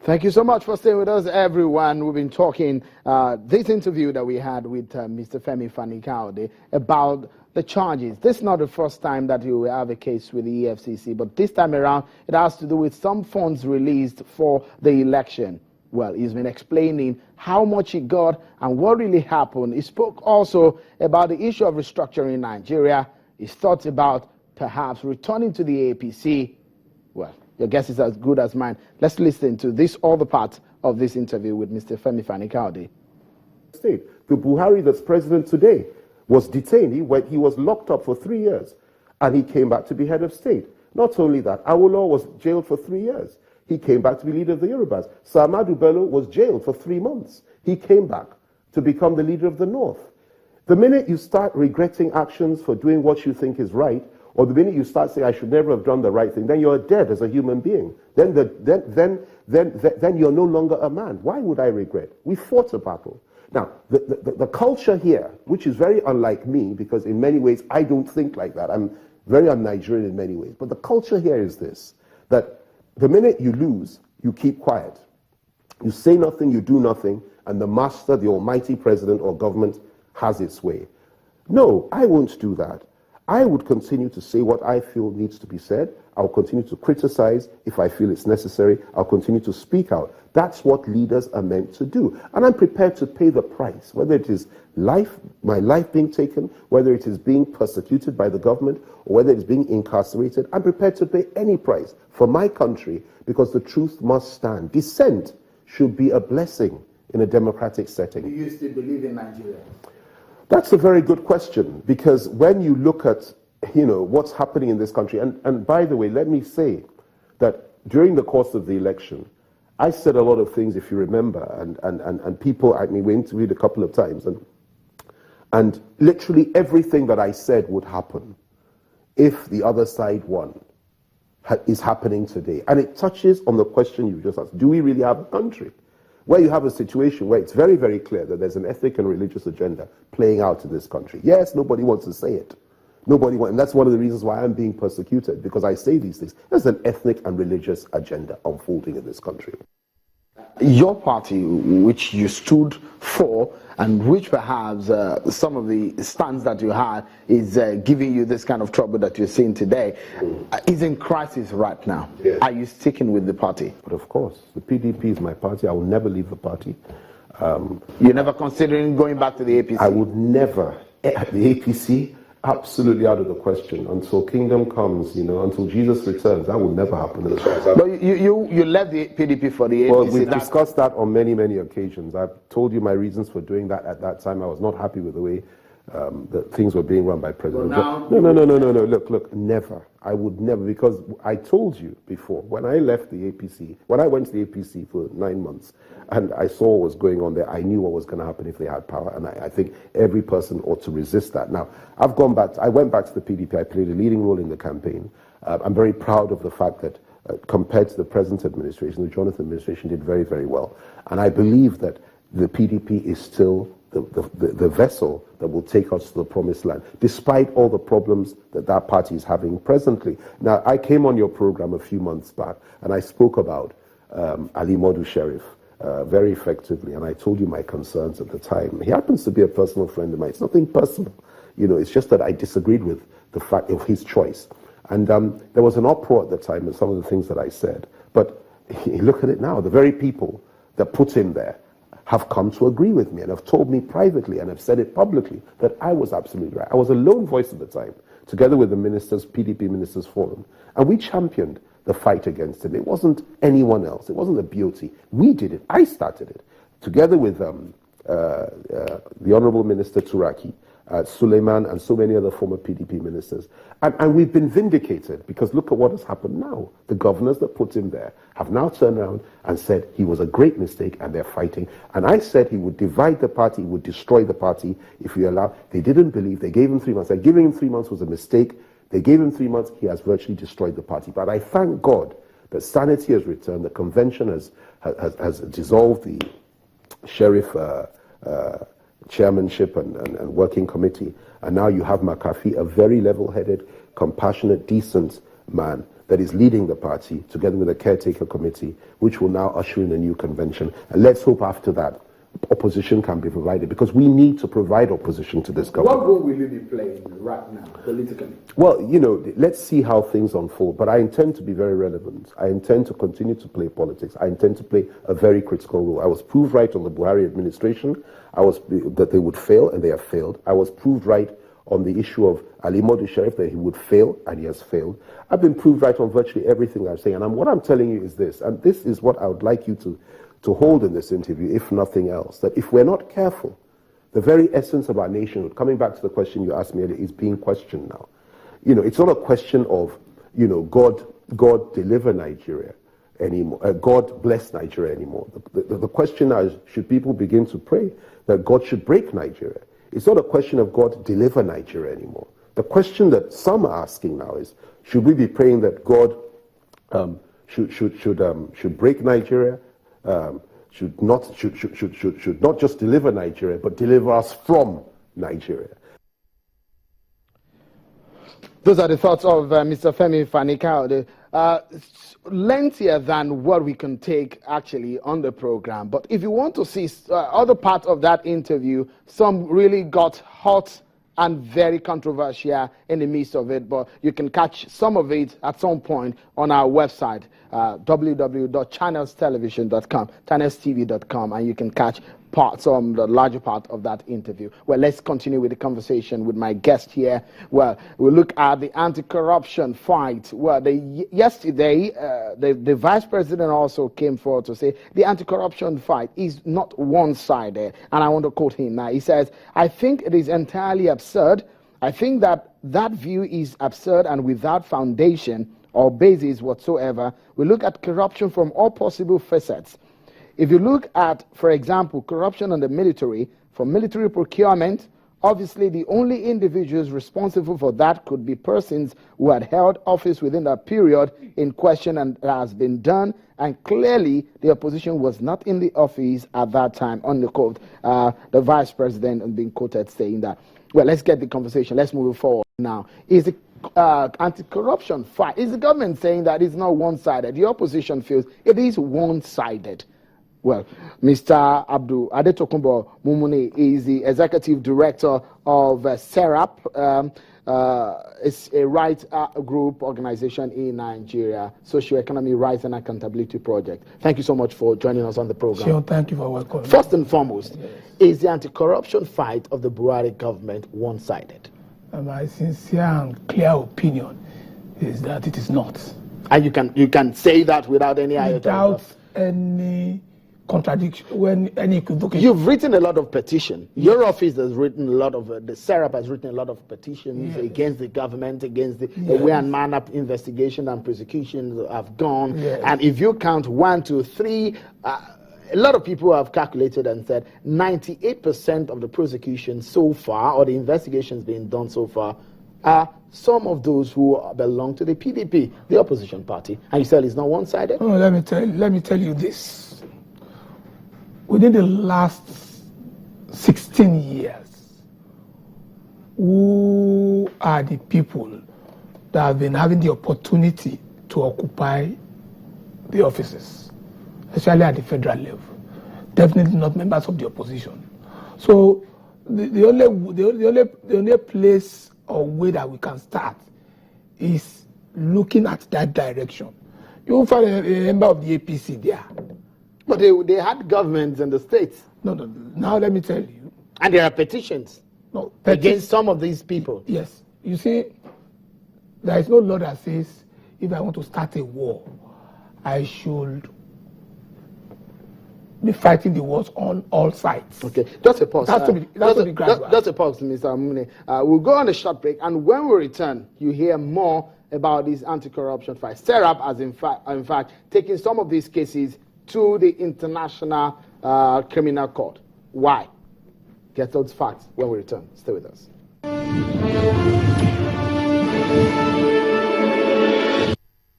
Thank you so much for staying with us, everyone. We've been talking this interview that we had with Mr. Femi Fani-Kayode about the charges. This is not the first time that you will have a case with the EFCC, but this time around, it has to do with some funds released for the election. Well, he's been explaining how much he got and what really happened. He spoke also about the issue of restructuring in Nigeria. His thoughts about perhaps returning to the APC. Well, your guess is as good as mine. Let's listen to this, all the parts of this interview with Mr. Femi Fani-Kayode. The Buhari that's president today was detained. He was locked up for 3 years, and he came back to be head of state. Not only that, Awolowo was jailed for 3 years. He came back to be leader of the Yorubas. Sir Ahmadu Bello was jailed for 3 months. He came back to become the leader of the North. The minute you start regretting actions for doing what you think is right, or the minute you start saying, I should never have done the right thing, then you're dead as a human being. Then you're no longer a man. Why would I regret? We fought a battle. Now, the culture here, which is very unlike me, because in many ways I don't think like that. I'm very un-Nigerian in many ways. But the culture here is this, that the minute you lose, you keep quiet. You say nothing, you do nothing, and the master, the almighty president or government has its way. No, I won't do that. I would continue to say what I feel needs to be said. I'll continue to criticize if I feel it's necessary. I'll continue to speak out. That's what leaders are meant to do. And I'm prepared to pay the price, whether it is life, my life being taken, whether it is being persecuted by the government, or whether it's being incarcerated. I'm prepared to pay any price for my country because the truth must stand. Dissent should be a blessing in a democratic setting. Do you still believe in Nigeria? That's a very good question, because when you look at, what's happening in this country, and by the way, let me say that during the course of the election, I said a lot of things, if you remember, and people, we interviewed a couple of times, and literally everything that I said would happen if the other side won is happening today. And it touches on the question you just asked, do we really have a country? Where you have a situation where it's very, very clear that there's an ethnic and religious agenda playing out in this country. Yes, nobody wants to say it. And that's one of the reasons why I'm being persecuted, because I say these things. There's an ethnic and religious agenda unfolding in this country. Your party, which you stood for, and which perhaps some of the stands that you had is giving you this kind of trouble that you're seeing today, is in crisis right now. Yes. Are you sticking with the party? But of course, the PDP is my party. I will never leave the party. You're never considering going back to the APC? I would never. The APC, absolutely out of the question. Until kingdom comes, until Jesus returns, that will never happen. But you left the PDP for the APC. Well, we've discussed that on many, many occasions. I've told you my reasons for doing that at that time. I was not happy with the way that things were being run by President. Well, no. Look, never. I would never, because I told you before, when I left the APC, when I went to the APC for 9 months, and I saw what was going on there, I knew what was going to happen if they had power, and I think every person ought to resist that. Now, I went back to the PDP. I played a leading role in the campaign. I'm very proud of the fact that compared to the present administration, the Jonathan administration did very, very well. And I believe that the PDP is still the vessel that will take us to the promised land, despite all the problems that party is having presently. Now, I came on your program a few months back, and I spoke about Ali Modu Sheriff very effectively, and I told you my concerns at the time. He happens to be a personal friend of mine. It's nothing personal. It's just that I disagreed with the fact of his choice. And there was an uproar at the time with some of the things that I said. But look at it now. The very people that put him there have come to agree with me and have told me privately and have said it publicly that I was absolutely right. I was a lone voice at the time, together with the ministers, PDP Ministers Forum, and we championed the fight against him. It wasn't anyone else. It wasn't the BOT. We did it. I started it, together with the Honourable Minister Turaki, Suleiman, and so many other former PDP ministers. And we've been vindicated, because look at what has happened now. The governors that put him there have now turned around and said he was a great mistake, and they're fighting. And I said he would divide the party, he would destroy the party if we allow. They didn't believe. They gave him 3 months. Like, giving him 3 months was a mistake. They gave him 3 months. He has virtually destroyed the party. But I thank God that sanity has returned. The convention has dissolved the sheriff chairmanship and working committee, and now you have McAfee, a very level-headed, compassionate, decent man that is leading the party, together with a caretaker committee, which will now usher in a new convention. And let's hope after that, opposition can be provided, because we need to provide opposition to this government. What role will you be playing right now, politically? Well, let's see how things unfold, but I intend to be very relevant. I intend to continue to play politics. I intend to play a very critical role. I was proved right on the Buhari administration, that they would fail, and they have failed. I was proved right on the issue of Ali Modu Sheriff, that he would fail, and he has failed. I've been proved right on virtually everything I'm saying, and what I'm telling you is this, and this is what I would like you to hold in this interview, if nothing else, that if we're not careful, the very essence of our nationhood, coming back to the question you asked me earlier, is being questioned now. It's not a question of, God deliver Nigeria anymore, God bless Nigeria anymore. The question now is, should people begin to pray that God should break Nigeria? It's not a question of God deliver Nigeria anymore. The question that some are asking now is, should we be praying that God should break Nigeria? Should not just deliver Nigeria, but deliver us from Nigeria. Those are the thoughts of Mr. Femi Fani-Kayode. Lengthier than what we can take actually on the program. But if you want to see other parts of that interview, some really got hot and very controversial in the midst of it, but you can catch some of it at some point on our website, www.channelstelevision.com, channelstv.com, and you can catch the larger part of that interview. Well, let's continue with the conversation with my guest here. Well, we'll look at the anti-corruption fight. Well, yesterday, the vice president also came forward to say the anti-corruption fight is not one-sided. And I want to quote him now. He says, "I think it is entirely absurd. I think that view is absurd and without foundation or basis whatsoever. We look at corruption from all possible facets. If you look at, for example, corruption in the military, for military procurement, obviously the only individuals responsible for that could be persons who had held office within that period in question, and that has been done, and clearly the opposition was not in the office at that time," unquote. The vice president being quoted saying that. Well, let's get the conversation. Let's move forward now. Is the anti-corruption fight, is the government saying that it's not one-sided? The opposition feels it is one-sided. Well, Mr. Abdul Adetokunbo Mumuni is the executive director of SERAP. It's a rights group organization in Nigeria, Socio-Economic Rights and Accountability Project. Thank you so much for joining us on the program. Sure, thank you for welcoming. First and foremost, is the anti-corruption fight of the Buhari government one-sided? My sincere and clear opinion is that it is not. And you can say that without any without any contradiction, when any equivocation. You've written a lot of petitions. Yes. Your office has written a lot of, the SERAP has written a lot of petitions against the government, against the way and manner investigation and prosecutions have gone. Yes. And if you count 1, 2, 3, a lot of people have calculated and said 98% of the prosecution so far, or the investigations being done so far, are some of those who belong to the PDP, the opposition party. And you said it's not one-sided? Oh, let me tell you this. Within the last 16 years, who are the people that have been having the opportunity to occupy the offices, especially at the federal level? Definitely not members of the opposition. So the only place or way that we can start is looking at that direction. You will find a member of the APC there. But they had governments in the states. No. Now let me tell you. And there are petitions against some of these people. Yes. You see, there is no law that says if I want to start a war, I should be fighting the wars on all sides. Okay, just a pause. That's to be gradual. Just a pause, Mr. Amune. We'll go on a short break, and when we return, you hear more about this anti-corruption fight. SERAP has in fact taken some of these cases to the International Criminal Court. Why? Get those facts when we return. Stay with us.